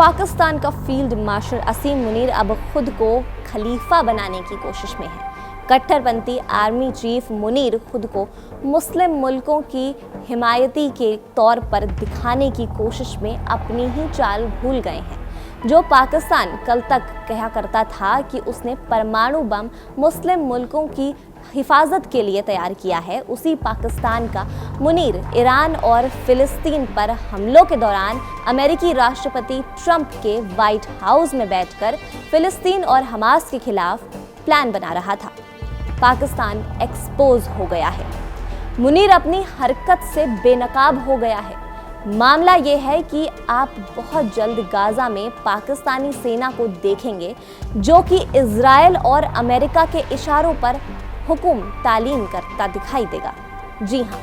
पाकिस्तान का field marshal असीम मुनीर अब खुद को खलीफा बनाने की कोशिश में है। कट्टरपंथी आर्मी चीफ मुनीर खुद को मुस्लिम मुल्कों की हिमायती के तौर पर दिखाने की कोशिश में अपनी ही चाल भूल गए हैं। जो पाकिस्तान कल तक कहा करता था कि उसने परमाणु बम मुस्लिम मुल्कों की हिफाजत के लिए तैयार किया है, उसी पाकिस्तान का मुनीर ईरान और फिलिस्तीन पर हमलों के दौरान अमेरिकी राष्ट्रपति ट्रंप के व्हाइट हाउस में बैठकर फिलिस्तीन और हमास के खिलाफ प्लान बना रहा था। पाकिस्तान एक्सपोज हो गया है। मुनीर अपनी हरकत से बेनकाब हो गया है। मामला ये है कि आप बहुत जल्द गाजा में पाकिस्तानी सेना को देखेंगे जो कि इजराइल और अमेरिका के इशारों पर हुकुम तालीम करता दिखाई देगा। जी हाँ,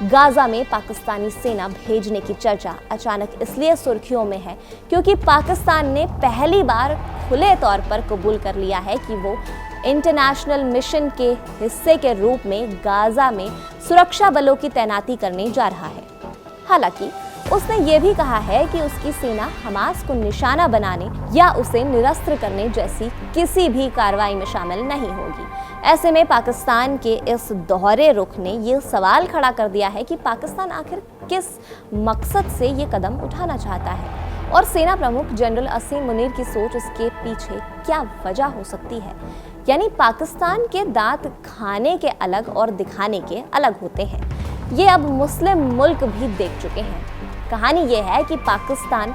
गाजा में पाकिस्तानी सेना भेजने की चर्चा अचानक इसलिए सुर्खियों में है क्योंकि पाकिस्तान ने पहली बार खुले तौर पर कबूल कर लिया है कि वो इंटरनेशनल मिशन के हिस्से के रूप में गाजा में सुरक्षा बलों की तैनाती करने जा रहा है। हालांकि उसने ये भी कहा है कि उसकी सेना हमास को निशाना बनाने या उसे निरस्त्र करने जैसी किसी भी कार्रवाई में शामिल नहीं होगी। ऐसे में पाकिस्तान के इस दोहरे रुख ने ये सवाल खड़ा कर दिया है कि पाकिस्तान आखिर किस मकसद से ये कदम उठाना चाहता है और सेना प्रमुख जनरल असीम मुनीर की सोच इसके पीछे क्या वजह हो सकती है। यानी पाकिस्तान के दांत खाने के अलग और दिखाने के अलग होते हैं। ये अब मुस्लिम मुल्क भी देख चुके हैं। कहानी ये है कि पाकिस्तान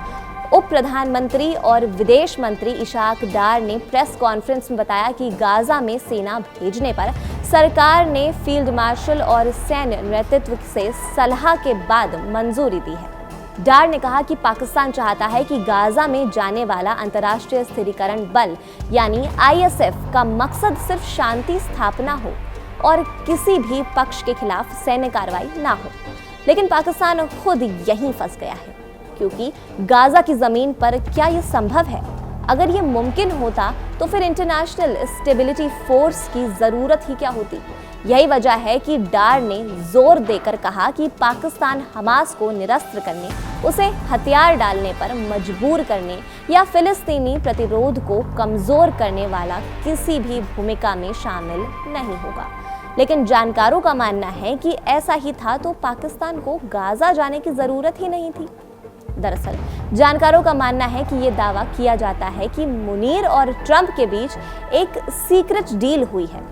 उप प्रधानमंत्री और विदेश मंत्री इशाक डार ने प्रेस कॉन्फ्रेंस में बताया कि गाजा में सेना भेजने पर सरकार ने फील्ड मार्शल और सैन्य नेतृत्व से सलाह के बाद मंजूरी दी है। डार ने कहा कि पाकिस्तान चाहता है कि गाजा में जाने वाला अंतर्राष्ट्रीय स्थिरीकरण बल यानी आईएसएफ का मकसद सिर्फ शांति स्थापना हो और किसी भी पक्ष के खिलाफ सैन्य कार्रवाई ना हो। लेकिन पाकिस्तान खुद यहीं फंस गया है क्योंकि गाजा की जमीन पर क्या ये संभव है? अगर ये मुमकिन होता तो फिर इंटरनेशनल स्टेबिलिटी फोर्स की जरूरत ही क्या होती? यही वजह है कि डार ने जोर देकर कहा कि पाकिस्तान हमास को निरस्त्र करने, उसे हथियार डालने पर मजबूर करने या फिलिस्तीनी प्रतिरोध को कमजोर करने वाला किसी भी भूमिका में शामिल नहीं होगा। लेकिन जानकारों का मानना है कि ऐसा ही था तो पाकिस्तान को गाजा जाने की जरूरत ही नहीं थी। दरअसल जानकारों का मानना है कि ये दावा किया जाता है कि मुनीर और ट्रंप के बीच एक सीक्रेट डील हुई है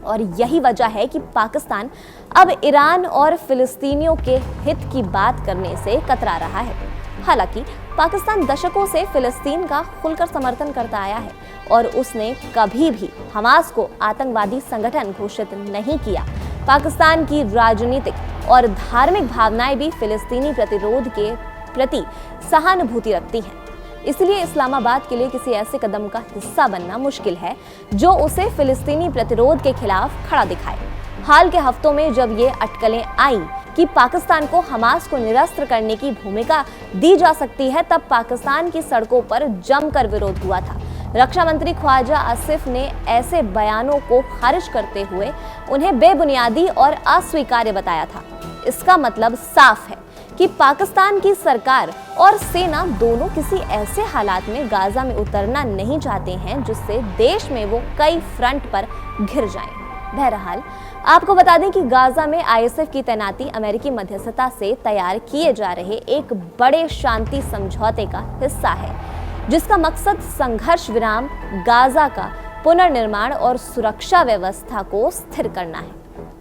और यही वजह है कि पाकिस्तान अब ईरान और फिलिस्तीनियों के हित की बात करने से कतरा रहा है। हालांकि पाकिस्तान दशकों से फिलिस्तीन का खुलकर समर्थन करता आया है और उसने कभी भी हमास को आतंकवादी संगठन घोषित नहीं किया। पाकिस्तान की राजनीतिक और धार्मिक भावनाएं भी फिलिस्तीनी प्रतिरोध के प्रति सहानुभूति रखती हैं। इसलिए इस्लामाबाद के लिए किसी ऐसे कदम का हिस्सा बनना मुश्किल है जो उसे फिलिस्तीनी प्रतिरोध के खिलाफ खड़ा दिखाए। हाल के हफ्तों में जब ये अटकलें आई कि पाकिस्तान को हमास को निरस्त्र करने की भूमिका दी जा सकती है, तब पाकिस्तान की सड़कों पर जमकर विरोध हुआ था। रक्षा मंत्री ख्वाजा आसिफ ने ऐसे बयानों को खारिज करते हुए उन्हें बेबुनियादी और अस्वीकार्य बताया था। इसका मतलब साफ है कि पाकिस्तान की सरकार और सेना दोनों किसी ऐसे हालात में गाजा में उतरना नहीं चाहते हैं जिससे देश में वो कई फ्रंट पर घिर जाएं। बहरहाल आपको बता दें कि गाजा में आईएसएफ की तैनाती अमेरिकी मध्यस्थता से तैयार किए जा रहे एक बड़े शांति समझौते का हिस्सा है जिसका मकसद संघर्ष विराम, गाजा का पुनर्निर्माण और सुरक्षा व्यवस्था को स्थिर करना है।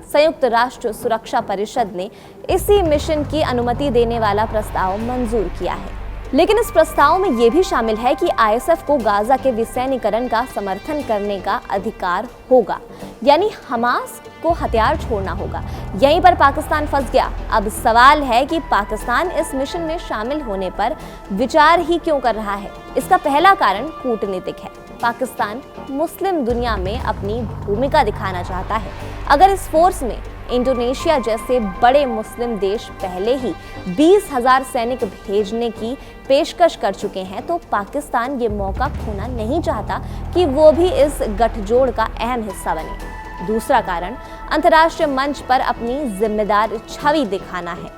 संयुक्त राष्ट्र सुरक्षा परिषद ने इसी मिशन की अनुमति देने वाला प्रस्ताव मंजूर किया है। लेकिन इस प्रस्ताव में यह भी शामिल है कि आईएसएफ को गाजा के विसैन्यीकरण का समर्थन करने का अधिकार होगा, यानी हमास को हथियार छोड़ना होगा। यहीं पर पाकिस्तान फंस गया। अब सवाल है कि पाकिस्तान इस मिशन में शामिल होने पर विचार ही क्यों कर रहा है? इसका पहला कारण कूटनीतिक है। पाकिस्तान मुस्लिम दुनिया में अपनी भूमिका दिखाना चाहता है। अगर इस फोर्स में इंडोनेशिया जैसे बड़े मुस्लिम देश पहले ही 20,000 सैनिक भेजने की पेशकश कर चुके हैं तो पाकिस्तान ये मौका खोना नहीं चाहता कि वो भी इस गठजोड़ का अहम हिस्सा बने। दूसरा कारण अंतर्राष्ट्रीय मंच पर अपनी जिम्मेदार छवि दिखाना है।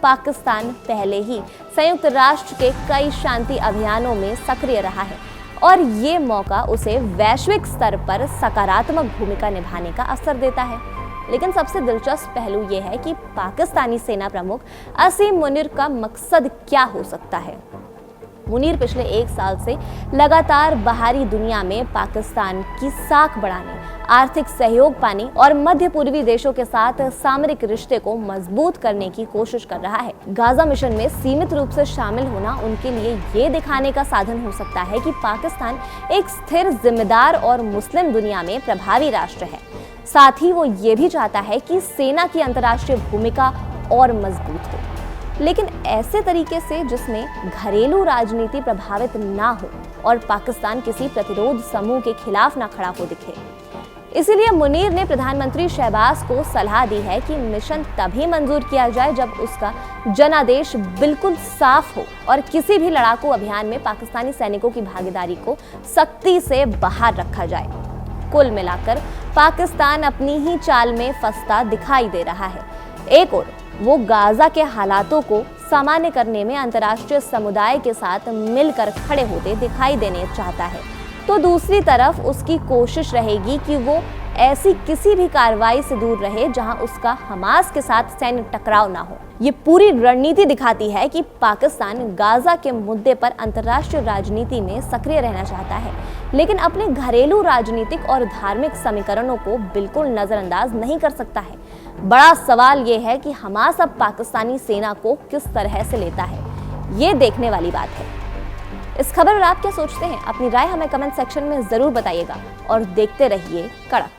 पाकिस्तान पहले ही संयुक्त राष्ट्र के कई शांति अभियानों में सक्रिय रहा है और ये मौका उसे वैश्विक स्तर पर सकारात्मक भूमिका निभाने का अवसर देता है। लेकिन सबसे दिलचस्प पहलू यह है कि पाकिस्तानी सेना प्रमुख असीम मुनीर का मकसद क्या हो सकता है। मुनीर पिछले 1 साल से लगातार बाहरी दुनिया में पाकिस्तान की साख बढ़ाने, आर्थिक सहयोग पाने और मध्य पूर्वी देशों के साथ सामरिक रिश्ते को मजबूत करने की कोशिश कर रहा है। गाजा मिशन में सीमित रूप से शामिल होना उनके लिए ये दिखाने का साधन हो सकता है कि पाकिस्तान एक स्थिर, जिम्मेदार और मुस्लिम दुनिया में प्रभावी राष्ट्र है। साथ ही वो ये भी चाहता है कि सेना की अंतर्राष्ट्रीय भूमिका और मजबूत हो, लेकिन ऐसे तरीके से जिसमें घरेलू राजनीति प्रभावित ना हो और पाकिस्तान किसी प्रतिरोध समूह के खिलाफ ना खड़ा हो दिखे। इसीलिए मुनीर ने प्रधानमंत्री शहबाज को सलाह दी है कि मिशन तभी मंजूर किया जाए जब उसका जनादेश बिल्कुल साफ हो और किसी भी लड़ाकू अभियान में पाकिस्तानी सैनिकों की भागीदारी को सख्ती से बाहर रखा जाए। कुल मिलाकर पाकिस्तान अपनी ही चाल में फंसता दिखाई दे रहा है। एक ओर वो गाजा के हालातों को सामान्य करने में अंतर्राष्ट्रीय समुदाय के साथ मिलकर खड़े होते दिखाई देने चाहता है, तो दूसरी तरफ उसकी कोशिश रहेगी कि वो ऐसी किसी भी कार्रवाई से दूर रहे जहां उसका हमास के साथ सैन्य टकराव ना हो। ये पूरी रणनीति दिखाती है कि पाकिस्तान गाजा के मुद्दे पर अंतर्राष्ट्रीय राजनीति में सक्रिय रहना चाहता है, लेकिन अपने घरेलू राजनीतिक और धार्मिक समीकरणों को बिल्कुल नजरअंदाज नहीं कर सकता है। बड़ा सवाल ये है कि हमास अब पाकिस्तानी सेना को किस तरह से लेता है, ये देखने वाली बात है। इस खबर पर आप क्या सोचते हैं? अपनी राय हमें कमेंट सेक्शन में जरूर बताइएगा और देखते रहिए कड़क।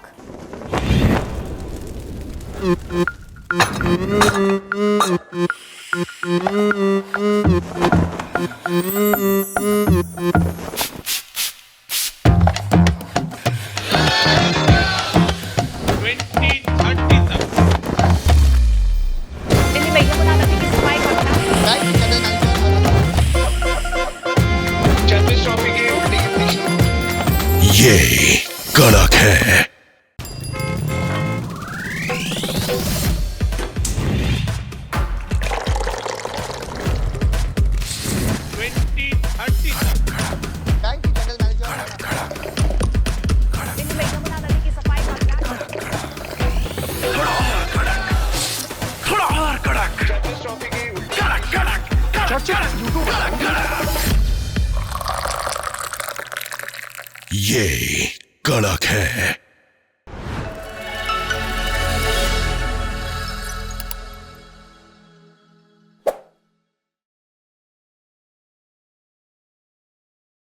ये कड़क है। ये कड़क है।